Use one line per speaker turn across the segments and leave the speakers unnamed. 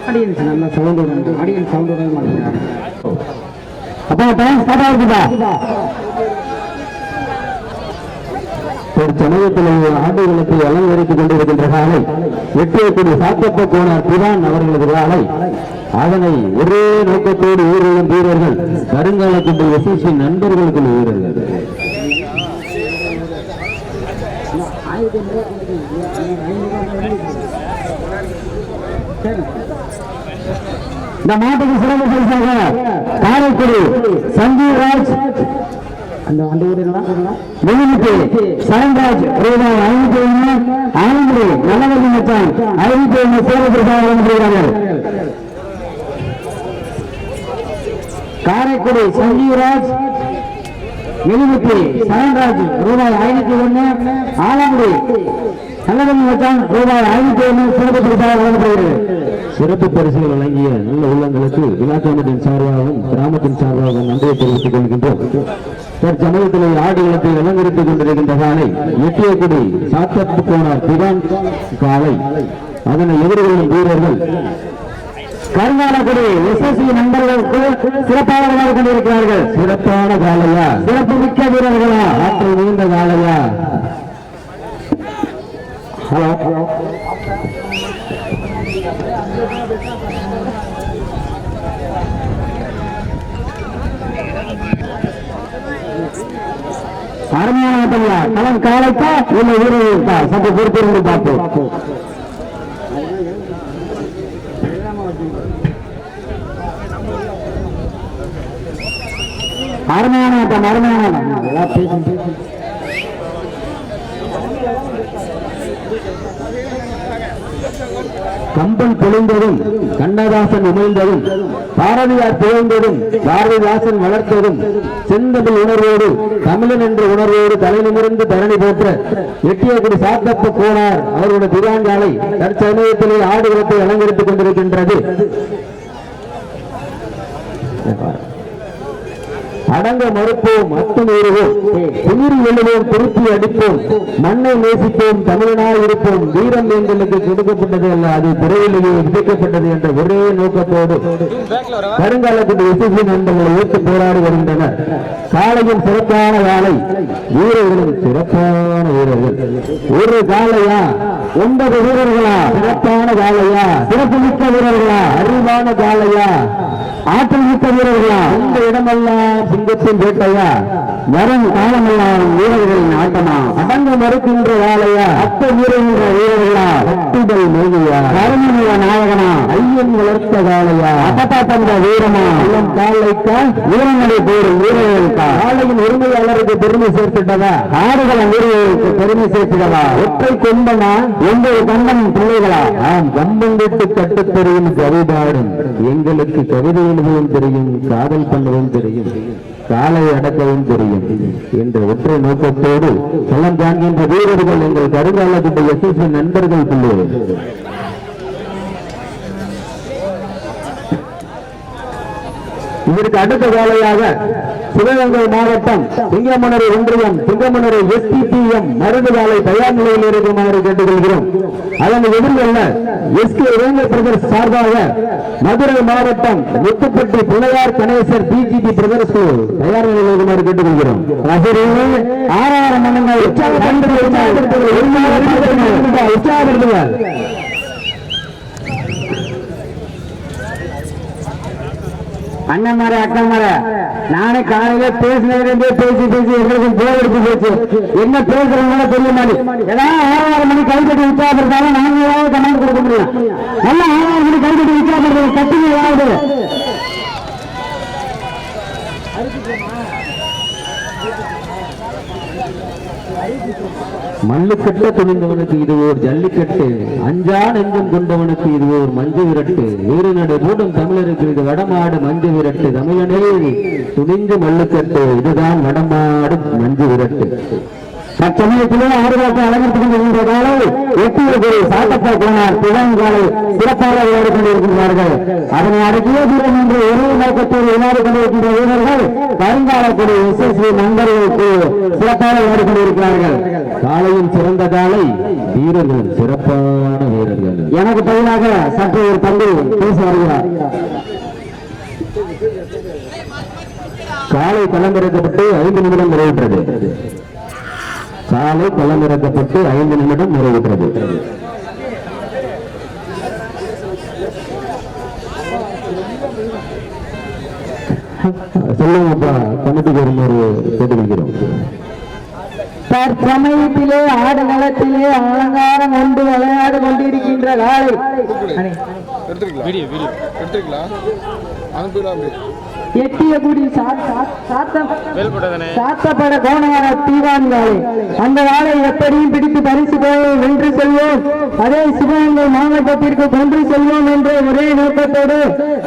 Audience நல்ல sound audience sound விட மாட்டேங்கிறாங்க. அப்போ டைம் ஸ்டார்ட் ஆகுதுதா? சமயத்தில் ஆடுகளத்தை அலங்கரித்துக் கொண்டிருக்கின்ற காலை வெற்றியக்கூடிய சாத்தப்ப கோனார் பிரான் அவர்களது காலை அதனை ஒரே நோக்கத்தோடு ஊரிலும் வீரர்கள் கருங்காலத்தின் எஸ்எஸ்சி நண்பர்களுக்குள் வீரர்கள் இந்த மாட்டுக்கு சிறப்பு பரிசாக காரைக்குடி சஞ்சீவ் ராஜ் அந்த சரண்ராஜ் ரூபாய் 51 ஆனந்தி நல்லவர்கள் மச்சான் 51 சிறப்பு பரிசாக வழங்கப்படுகிறார்கள். காரைக்குடி சஞ்சீவ் ராஜ் வெளிமுத்தி சரண்ராஜ் ரூபாய் 501 ஆலங்குடி நல்லவர்கள் மச்சான் ரூபாய் 501 சிறப்பு பரிசாக வழங்கப்படுகிறது. சிறப்பு பரிசுகள் வழங்கிய நல்ல உள்ளங்களுக்கு விழாக்கமிட்டின் சார்பாகவும் கிராமத்தின் சார்பாகவும் நன்றியை தெரிவித்துக் கொள்கின்றோம். தற்சமயத்தில் ஆடுகளத்தை அலங்கரித்துக் கொண்டிருக்கின்ற காலை எட்டியக்குடி சாத்தப்பு கோனார் திவான் காலை அதனை எதிர்கொள்ளும் வீரர்கள் கருங்காலக்குடி எஸ்எஸ்சி நண்பர்களுக்கு சிறப்பாக கொண்டிருக்கிறார்கள். சிறப்பான காலையா, சிறப்பு மிக்க வீரர்களா, ஆற்றல் நீண்ட காலையா? ஹலோ அருமையான ஆட்டங்களா? களம் காலைக்கா உள்ள வீரர்களா? சற்று பொறுத்திருந்து பார்ப்போம். அருமையான ஆட்டம், அருமையான ஆட்டம். கம்பன் பொழிந்ததும் கண்ணதாசன் உமிழ்ந்ததும் பாரதியார் புகழ்ந்ததும் பாரதிதாசன் வளர்த்ததும் செந்தமிழ் உணர்வோடு தமிழன் என்ற உணர்வோடு தலைநிமிர்ந்து தரணி போற்ற எட்டியக்குடி சாத்தப்பு கோனார் அவருடைய திராங்காலை தற்சமயத்திலே ஆடுகளத்தை அலங்கரித்துக் கொண்டிருக்கின்றது. அடங்க மறுப்போம், அத்துமீறுவோம், திமிரி எழுவோம், திருப்பி அடிப்போம், மண்ணை நேசிப்போம், தமிழனாய் இருப்போம். வீரம் எங்களுக்கு கொடுக்கப்பட்டது அல்ல, அது பிறவிலேயே விதைக்கப்பட்டது என்ற ஒரே நோக்கத்தோடு கருங்காலத்தில் எஸ்எஸ்சி நண்பர்களை ஏற்று போராடி வருகின்றனர். காலையும் சிறப்பான காலை, வீரர்களும் சிறப்பான வீரர்கள். ஒரு காலையா, 9 வீரர்களா? சிறப்பான காலையா, சிறப்பு மிக்க வீரர்களா, அறிவான காலையா, ஆற்றல் மிக்க வீரர்களா? இந்த இடமெல்லாம் சிங்கத்தின் வேட்டையா, வரும் காலமெல்லாம் வீரர்களின் ஆட்டமா? அடங்க மறுக்கின்ற வேலையா, அத்த வீரர்கின்ற வீரர்களா? அட்டுதல் மோதியா, கருமைய நாயகனா, ஐயன் வளர்த்த வேலையா, அப்பா தந்த வீரமா? இளம் காலைக்கா, வீரங்களை போடும் வீரர்களுக்கா? காலையின் உரிமையாளருக்கு பெருமை சேர்த்துட்டதா, ஆடுகளம் வீரர்களுக்கு பெருமை சேர்த்துடவா? ஒற்றை கொம்பனா, 9 கண்டம் பிள்ளைகளா? ஆம், கம்பம் விட்டு கட்டுத்தெரியும் கவிபாடும் எங்களுக்கு கவிதை எழுதவும் தெரியும், காதல் பண்ணவும் தெரியும், காலை அடக்கவும் தெரியும் என்ற ஒற்றை நோக்கத்தோடு களம் காண்கின்ற வீரர்கள் எங்கள் கருங்காலத்துடைய எஸ்எஸ்சி நண்பர்கள் பிள்ளைகள். இதற்கு அடுத்த வேலையாக சிவகங்கை மாவட்டம் சிங்கமனூர் ஒன்றியம் சிங்கமனூர் STPM மருந்துகாலை தயார் நிலையில் இருக்குமாறு கேட்டுக்கொள்கிறோம். அதனை எதிர்கொள்ள SK வேங்கர் பிரதர்ஸ் சார்பாக மதுரை மாவட்டம் முத்துப்பட்டி பிள்ளையார் கணேசர் BGP பிரதர்ஸ் தயார் நிலையில் இருக்குமாறு கேட்டுக்கொள்கிறோம். ஆறாயிரம் மன்னங்கள் உற்சாகப்படுத்துங்கள். அண்ணன் மாற அக்கா மாற நானே காலையில பேசினே பேசி எங்களுக்கும் போர் எடுத்து போச்சு. என்ன பேசுறவங்க தெரிய மாதிரி ஏதாவது 6 மணி கைதட்டி உற்சாகப்படுத்தாலும் நாங்க ஏதாவது கமெண்ட் கொடுக்க முடியும். நல்லா 6 மணி கைதட்டி உற்சாகப்படுறது கட்டுங்க. ஏதாவது மல்லுக்கட்ட துணிந்தவனுக்கு இது ஓர் ஜல்லிக்கட்டு, அஞ்சா நெஞ்சம் கொண்டவனுக்கு இது ஓர் மஞ்சு விரட்டு, வீரநடை மூடும் தமிழருக்கு இது வடமாடு மஞ்சு விரட்டு, தமிழனே துணிந்து மல்லுக்கட்டு, இதுதான் வடமாடு மஞ்சு விரட்டு. தற்சமயத்திலே ஆறுகாட்டு அலங்கரித்துக் கொண்டிருக்கின்ற காலை எட்டியது சாத்தப்பா போனார் பிழங்காலை சிறப்பாக விளையாடி கொண்டிருக்கின்றார்கள். அதனை அடக்கிய தூரம் என்று ஒரே நோக்கத்தில் விளையாடி கொண்டிருக்கின்ற வீரர்கள் வருங்காலக்கூடிய எஸ்எஸ்வி நண்பர்களுக்கு சிறப்பாக விளையாடி கொண்டிருக்கிறார்கள். காலையும் சிறந்த காலை, வீரர்கள் சிறப்பான வீரர்கள். எனக்கு பதிலாக சற்று ஒரு தம்பி பேச வருகிறார். காலை களமிறக்கப்பட்டு 5 நிமிடம் நிறைவுற்றது. காலை களமிறக்கப்பட்டு 5 நிமிடம் நிறைவுற்றது. சொல்லுங்கப்பா, கமிட்டிக்கு வருமாறு கேட்டுக்கொள்கிறோம்.
தற்சமயத்திலே ஆடுகளத்திலே அலங்காரம் கொண்டு விளையாடு கொண்டிருக்கின்ற காலை எட்டியகுடி சாத்தப்பட கோணவர தீவான் காலை. அந்த காலை எப்படியும் பிடித்து பரிசு வென்று செல்வோம், அதே சிவகங்கை மாவட்டத்திற்கு கொன்று செல்வோம் என்ற ஒரே நோக்கத்தோடு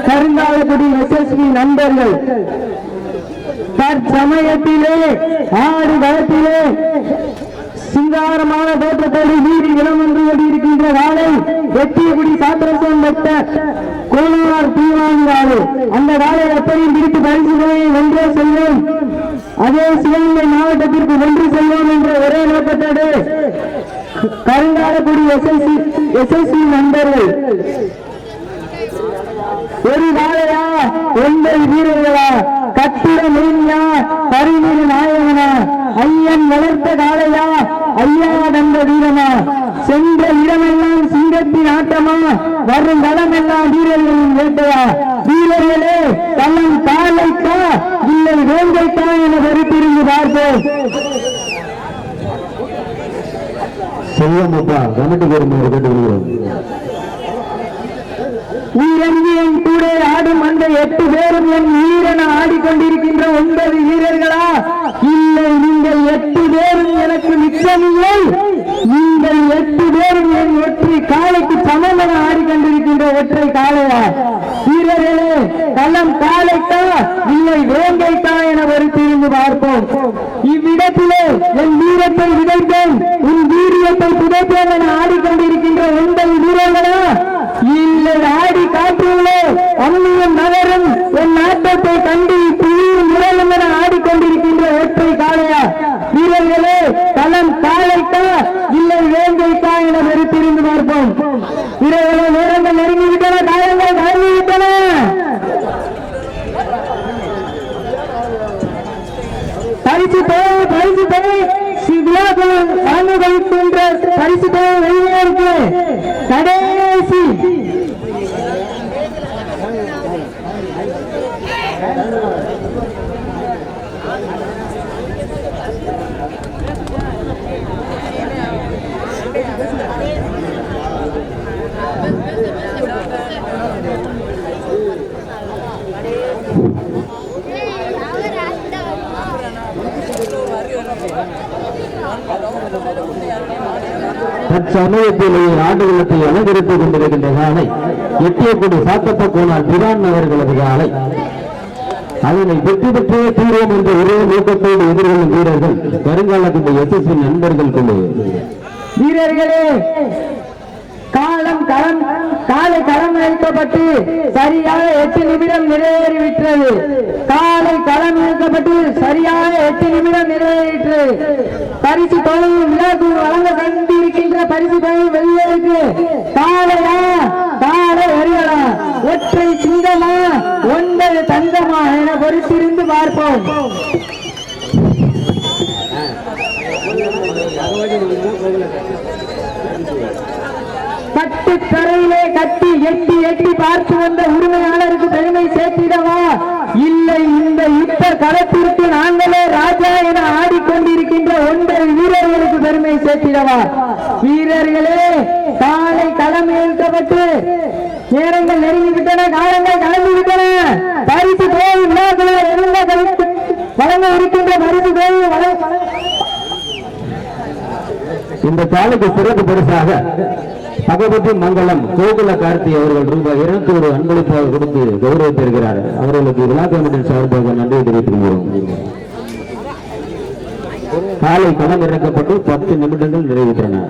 கருங்காலக்குடி எஸ்எஸ்வி நண்பர்கள் தற்சமயத்திலே ஆடு களத்திலே சிங்காரமான தோற்றத்தோடு வீதி இடம் வந்து கொண்டிருக்கின்ற காலை எட்டியகுடி சாத்திரசம் பெற்ற கோணவார் தீவான் காலை. அந்த காலை எப்படியும் பிடித்து பரிசு வென்றே செல்வோம், அதே சிவகங்கை மாவட்டத்திற்கு வென்று செல்வோம் என்ற ஒரே நோக்கத்தோடு கருங்காலக்குடி எஸ்எஸ்சி நண்பர்கள் ஒரு காலையா 9 வீரர்களா, கட்டிட மேனியா, பரிவீர நாயகனா, ஐயன் வளர்த்த காலையா, ஐயா தந்த வீரமா, சென்ற இடமெல்லாம் சிங்கத்தின் ஆட்டமா, வரும் களமெல்லாம் வீரர்களின் வேட்டையா. வீரர்களே தன்னம் காலைக்கா இல்லை வேங்கைக்கா என பொறுத்திருந்து பார்ப்போம்.
செல்வமப்பா, கமிட்டிக்கு வருமாறு கேட்டுக்கொள்கிறோம்.
வீரன் கூட ஆடும் அந்த 8 பேரும் என் வீரன ஆடிக்கொண்டிருக்கின்ற 9 வீரர்களா? இல்லை, நீங்கள் 8 பேரும் எனக்கு மிச்சமில்லை. நீங்கள் 8 பேரும் என் ஒற்றை காலைக்கு சமம் என ஆடிக்கொண்டிருக்கின்ற ஒற்றை காலையா? வீரர்களே களம் காலைக்கா இல்லை வேங்கைக்கா என வருத்திருந்து பார்ப்போம். இவ்விடத்திலே என் வீரத்தை விதைப்பேன், உன் வீரியத்தை புதைப்பேன் என ஆடிக்கொண்டிருக்கின்ற 9 வீரர்களா? இல்லை, ஆடி காற்றுள்ளே அம்மியும் நகரும் என் நாட்டத்தை கண்டு புலியும் முரலும் என ஆடிக்கொண்டிருக்கின்ற ஒற்றை காலையா? வீரர்களே களம் காலைக்கா இல்லை வேங்கைக்கா என வெறுத்திருந்து பார்ப்போம். வீரர்களே நேரங்கள் நெருங்கிவிட்டன, காலங்கள் நெருங்கிவிட்டன. பரிசு தேவை விழாக்கள் வாங்க வைக்கின்ற பரிசு தேவை வெளியே இருக்கு. கடைசி
தற்சமயத்திலே ஆண்டுகளத்தை அலங்கரித்துக் கொண்டிருக்கின்ற காலை எட்டியக்குடி சாத்தப்ப கோணால் பிரான் அவர்களது காலை. அதனை வெற்றி பெற்றே தீர்வோம் என்ற ஒரே நோக்கத்தோடு எதிர்கொள்ளும் வீரர்கள் வருங்காலத்தின் எஸ்எஸ்வி நண்பர்கள் கொண்டு.
வீரர்களே காலை களம் வைக்கப்பட்டு சரியாக 8 நிமிடம் நிறைவேறிவிட்டது. காலை களம் வைக்கப்பட்டு சரியாக 8 நிமிடம் நிறைவேறிற்று. பரிசு தொகையை விழாக்கு வழங்க கண்டிருக்கின்ற பரிசு தொகை வெளியேறுக்கு. காலையா காலை வருகளா, ஒற்றை சிங்கமா 9 தங்கமா என பொறுத்திருந்து பார்ப்போம். கட்டுத்தரையிலே கட்டி எட்டி பார்த்து வந்த உரிமையாளருக்கு பெருமை சேர்த்திடவா, இல்லை இந்த யுத்த களத்திற்கு நாங்களே ராஜா என ஆடிக்கொண்டிருக்கின்ற 9 வீரர்களுக்கு பெருமை சேர்த்திடவா? வீரர்களே காலை களம் ஏற்கப்பட்டு நேரங்கள் நெருங்கிவிட்டன, காலங்கள் கலந்துவிட்டன. பரிசு போய் விழாக்களை
இந்த காலைக்கு சிறப்பு பரிசாக பகவதி மங்கலம் கோகுல கார்த்தி அவர்கள் ரூபாய் 200 அன்பளிப்பாக கொடுத்து கௌரவித்திருக்கிறார். அவர்களுக்கு விழா கமிட்டியின் சார்பாக நன்றி தெரிவித்துள்ளோம். காலை களம் இறக்கப்பட்டு 10 நிமிடங்கள் நிறைவேற்றன.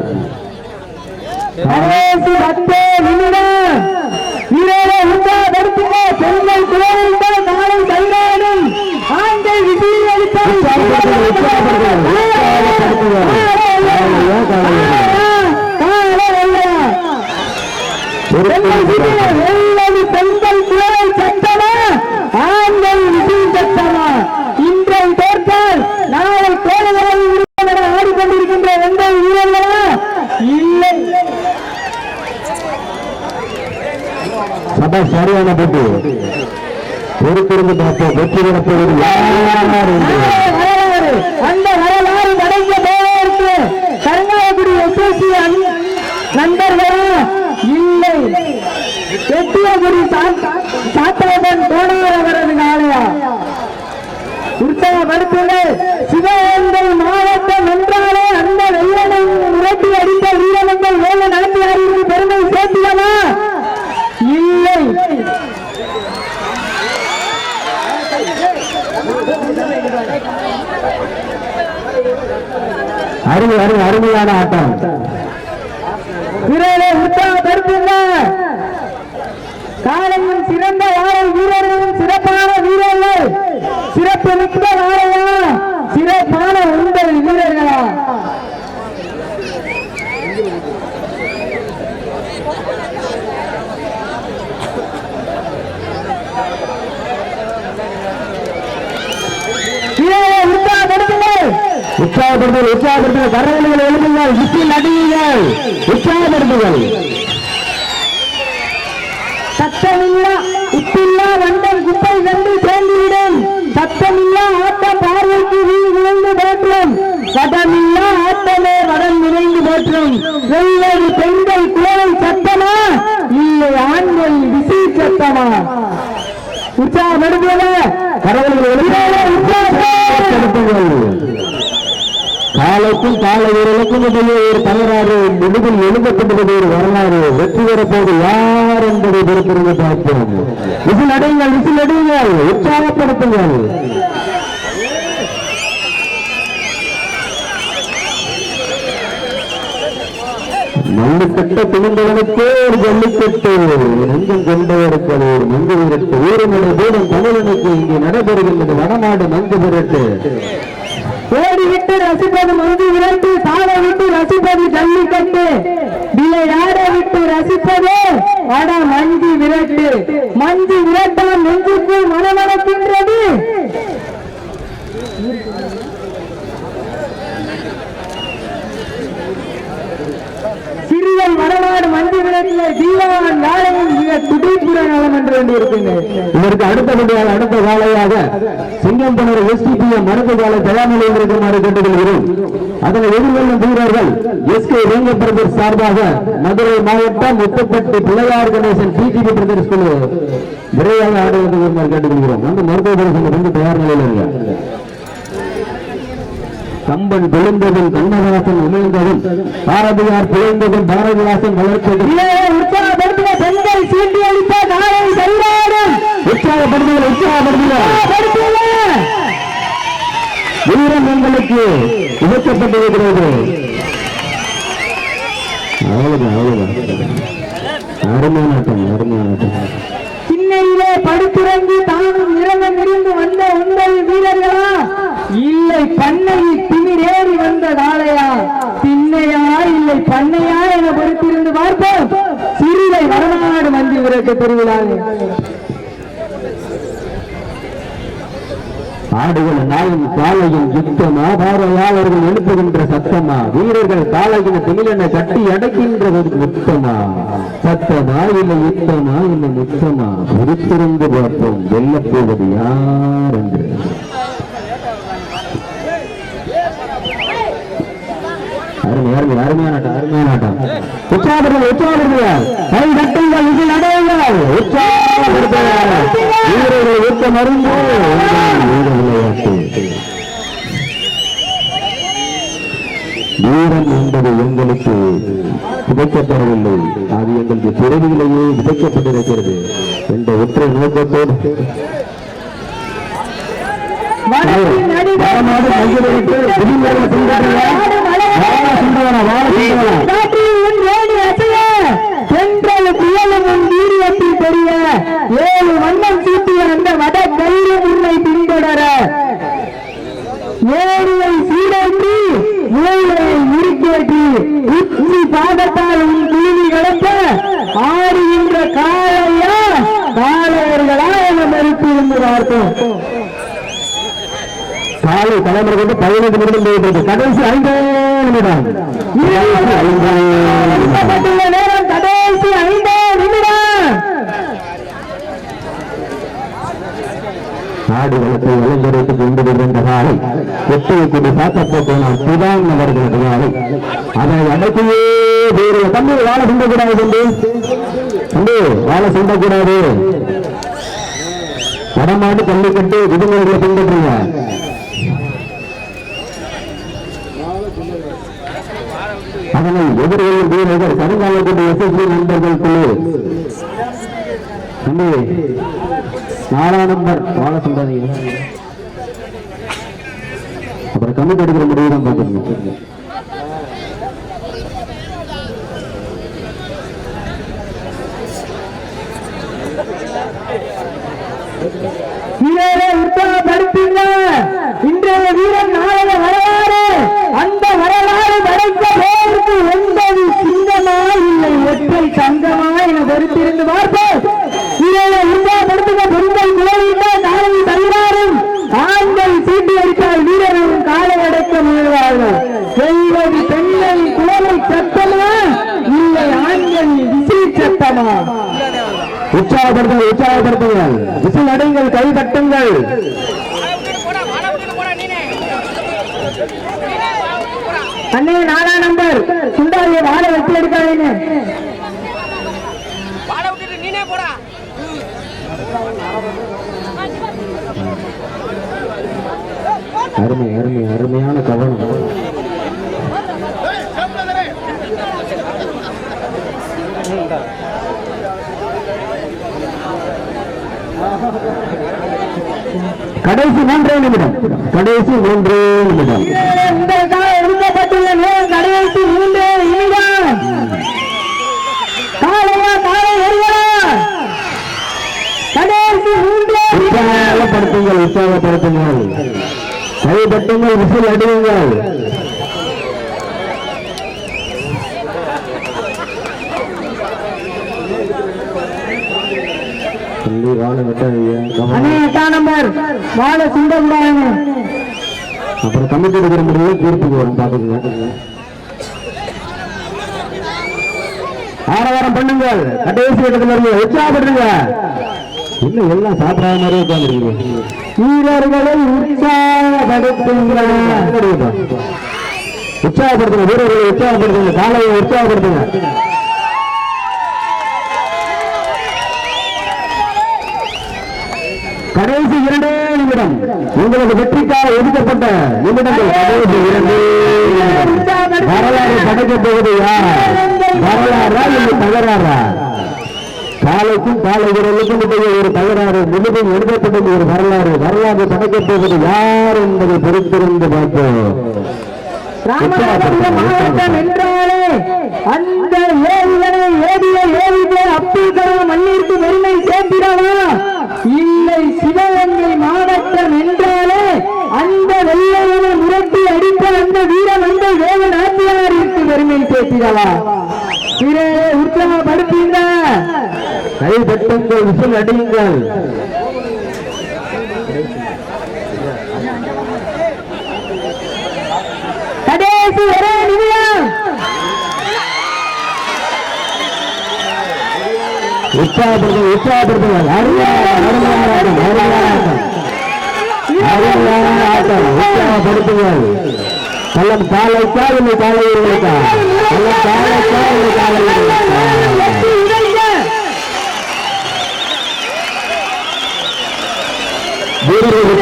பெண்கள் குழலை சட்டமா ஆண்கள் விசில் சட்டமா? இன்றை தோற்றால் நாளை கோடைகளை ஆடிக்கொண்டிருக்கின்ற எந்த வீரர்களா? இல்லை.
சபா சரியான போட்டு பொறுத்திருந்து பார்ப்போம். வெற்றி பெறப்போவது
அந்த வரலாறு நடந்த போவதற்கு கருணாகுடி எஸ்எஸ்சி நண்பர்களா? இல்லை. வெற்றியகுடி சாத்தாபன் கோனார் அவரது நாளையா உற்சாகப்படுத்துங்கள். சிவகங்கை மாவட்டம் என்றாலே அந்த வெள்ளனை உரட்டி அடித்த வீரர்கள் வேலை நாட்டியாருக்கு பெருமை சேர்த்திடமா? இல்லை.
அருமையான ஆட்டம்.
வீரரை உற்சாகப்படுத்துங்க. காலையும் சிறந்த வாழை வீரர்களும் சிறப்பான வீரர்கள். சிறப்பு மிக்க வாழையா? சிறப்பான உங்கள் வீரர்களா?
உற்சாகப்படுத்துங்கள். கரங்களை எழுதுங்கள். விசில் அடியுங்கள். உற்சாகப்படுத்துங்கள்.
சத்தமில்லா உப்பில்லா வண்டம் குப்பை கண்டு சேர்ந்துவிடும். சத்தமில்லா ஆட்டம் பார்வைக்கு வீண் விளைந்து போற்றும். வடமில்லா ஆட்டமே வடம் நிறைந்து போற்றும். வெள்ளை பெண்கள் குழலை சத்தமா? இல்லை ஆண்கள் விசி சத்தமா? உற்சாகப்படுத்துங்கள்.
காலைக்கும் காலை வீரர்களுக்கும் இடையே ஒரு தகராறு முடிவில் எழுதப்பட்டது ஒரு வரலாறு. வெற்றி பெறப்போது யார் என்பதை பொறுத்திருந்து பார்ப்போம். விசில் அடையுங்கள். விசில் அடையுங்கள். உற்சாகப்படுத்துங்கள். மல்லுக்கட்ட துணிந்தவனுக்கே ஒரு ஜல்லிக்கட்டு, நெஞ்சம் கொண்டவருக்கு அது ஒரு மங்கு விரட்டு. ஊரமடை தூரம் தமிழனுக்கு இங்கே நடைபெறுகின்றது வடநாடு மங்கு விரட்டு.
ஓடிவிட்டு ரசிப்பது மஞ்சு விரட்டு, சாலை விட்டு ரசிப்பது ஜல்லிக்கட்டு, விளையாட விட்டு ரசிப்பது வட மஞ்சு விரட்டு. மஞ்சு விரட்டால் நெஞ்சுக்கு மனமணக்கின்றது. சிறியல் வடநாடு மஞ்சு விரட்டில் தீவான் நாளையும் மிக துடிப்புற நலம் என்று வேண்டியிருக்கின்றேன்.
இதற்கு அடுத்தபடியாக அடுத்த காலையாக சிங்கம்பனூர் STPM மரபு காலை தயார் நிலையில் இருக்குமாறு கேட்டுக்கொள்கிறோம். அதனை எதிர்கொள்ளும் வீரர்கள் SK வேங்கப்பிரதர் சார்பாக மதுரை மாவட்டம் முத்துப்பட்டி பிள்ளையார் கணேசன் PGP பிரதர்ஸ் குழு விரைவாக ஆடுவது வருமாறு கேட்டுக்கொள்கிறோம். அந்த மருத்துவ பரிசு தயார் நிலையில் இருக்க கம்பன் விழுந்ததும் கண்ணதாசன் உமிழ்ந்ததும் பாரதியார் பிழைந்ததும் பாரதிதாசன் வளர்த்ததும்
பெண்கள் சீட்டி அளித்த நாளை சரியாடும்.
உற்சாகப்படுத்துங்கள். வீரம் எங்களுக்கு இழக்கப்பட்டிருக்கிறது. அவ்வளவுதான். அருமையான
சின்னையிலே படுத்துறங்கி தானும் இறங்க இருந்து வந்த உங்கள் வீரர்களா? இல்லை பண்ணையில் திமிரேறி வந்த காளையா? திண்ணையா இல்லை பண்ணையா என பொறுத்திருந்து பார்ப்போம். சிறிலை வடநாடு மஞ்சு விரட்டு திருவிழாவில்
ஆடுகள் நாயும் காலையும் யுத்தமா? பார்வையாளர்கள் எழுப்புகின்ற சத்தமா? வீரர்கள் காலையின் திமிழனை கட்டி அடக்கின்ற முத்தமா? சத்தமா இல்லை யுத்தமா இல்லை முத்தமா? பொறுத்திருந்து பார்ப்போம். வெல்லப்போவது யார் என்று. அருமையான ஆட்டம். உற்சாகப்படுத்துங்கள். கை தட்டுங்கள். இதில் அடையுங்கள். உற்சாகப்படுத்துங்கள். வீரர்கள் ஊக்கம் அறிந்து விளையாட்டு வீர வீரம் என்பது எங்களுக்கு விதைக்கப்படவில்லை, அது எங்களுக்கு பிறவியிலேயே விதைக்கப்பட்டிருக்கிறது என்ற ஒற்றை நோக்கத்தோடு
ஏழு வண்ணம் சூட்டிய அந்த வட தைரியம் உன்னை பின்தொடர ஏரியை சீரேற்றி மூளையை முறுக்கேற்றி உச்சி பாதத்தால் உன் குழுவி கிடக்க ஆடுகின்ற காளையா காளையர்களா என மறுத்திருந்து பார்த்தோம்.
காலை தலைமுறை கொண்டு 15 நிமிடம் போயிட்டு கடைசி 5 நிமிடம்
நேரம் கடைசி 5 நிமிடம்.
நாடு வளத்தை அலங்கரித்து கொண்டு வருகின்ற காலை எட்டை கொண்டு சாத்தப்போ போனால் சுதான் அவர்களது காலை அதை அடக்கியே வேறு தம்பி வாழ சிந்தக்கூடாது தம்பி வாழ சிந்தக்கூடாது. வடமாடு கல்லுக்கட்டு விதிமுறைகளை பின்பற்றுங்க. அதனை எதிர்கொள்ளும் வீரர்கள் கருங்கால கொண்டு எஸ்எஸ்பி நண்பர்கள் குழு தம்பி 4ஆம் நம்பர் வாழ சொல்லாதீங்க. அப்புறம் கமிட்டி எடுக்கிற முடிவு தான் பார்க்கணும்.
வீரரை உற்சாகப்படுத்துங்க. இன்றைய வீரன் நாளைய வரலாறு. அந்த வரலாறு படைத்த போருக்கு 9 சிங்கமா இல்லை ஒற்றை சங்கமா என பொறுத்திருந்து பார்ப்போம். வீரரை உற்சாகப்படுத்துங்க. பெண்கள் குலவிட்டால் காலை தள்ளாரும், ஆண்கள் சீட்டி அடித்தால் வீரரும் காலை அடக்க முயல்வார்கள். செய்வது பெண்கள் குலவை சத்தமா இல்லை ஆண்கள் விசில் சத்தமா?
உற்சாகப்படுத்துங்கள், உற்சாகப்படுத்துங்கள், விசில் அடைங்கள், கை தட்டுங்கள்.
அண்ணே 4ஆம் நம்பர் சுண்டாலிய வாழ வெட்டி எடுக்காதீங்க.
அருமை அருமை அருமையான கவனம். கடைசி 3 நிமிடம், கடைசி 3 நிமிடம்.
ஒதுக்கப்பட்டுள்ள நேரம் கடைசி 3 நிமிடம். காலையா காலை வருகிறா கடைசி 3.
உற்சாகப்படுத்துங்கள், உற்சாகப்படுத்துங்கள், கை தட்டுங்கள், விசில் அடியுங்கள். அப்புறம் கமிட்டி எடுக்கிற முடிவு தீர்ப்புக்கு வரும் பாத்துக்கங்க. ஆரவாரம் பண்ணுங்கள், கடைசி இடத்துல இருந்து உற்சாகப்படுங்க. இன்னும் எல்லாம் சாப்பிடாத மாதிரி உட்காந்துருக்கீங்க.
வீரர்களை உற்சாகப்படுத்துங்க,
உற்சாகப்படுத்துங்க, வீரர்களை உற்சாகப்படுத்துங்க, காலையை உற்சாகப்படுத்துங்க. கடைசி 2 நிமிடம் உங்களுக்கு வெற்றிக்காக ஒதுக்கப்பட்ட நிமிடங்கள். கடைசி 2 வரலாறு படைக்கப் போவது யார்? வரலாறா இல்லை தகராறா? காலைக்கும் காலை வீரர்களுக்கும் இடையே ஒரு தகராறு முழுதும் எழுதப்பட்டது ஒரு வரலாறு. வரலாறு படைக்கப் போவது யார் என்பதை பொறுத்திருந்து பார்ப்போம்.
ராமநாதபுரம் மாவட்டம் என்றாலே அந்த ஏவியனை ஏவிய ஏவிய அப்துல் கலாம் மண்ணிற்கு பெருமை சேர்த்திடவா? இல்லை, சிவகங்கை மாவட்டம் என்றாலே அந்த வெள்ளையனை முரட்டி அடித்த அந்த வீரமந்தை வேக நாட்டியாருக்கு பெருமை சேர்த்திடவா? வீரரை உற்சாகப்படுத்துங்க,
கை தட்டுங்கள், விசில் அடியுங்கள்.
கடைசி 1 நிமிடம்.
உற்சாகப்படுத்துங்கள், உற்சாகப்படுத்துங்கள். உற்சாகப்படுத்துங்கள். கள்ளம் காலைக்கா இல்லை காலை வீரர்களுக்கா? கள்ளம் காலைக்கா இல்லை காலை வீரர்களுக்கா? வீரர்கள்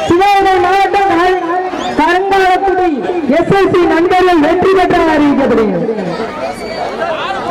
சிவகங்கை SSC நண்பர்கள் வெற்றி பெற்ற அறிவிக்கப்படுகிறது.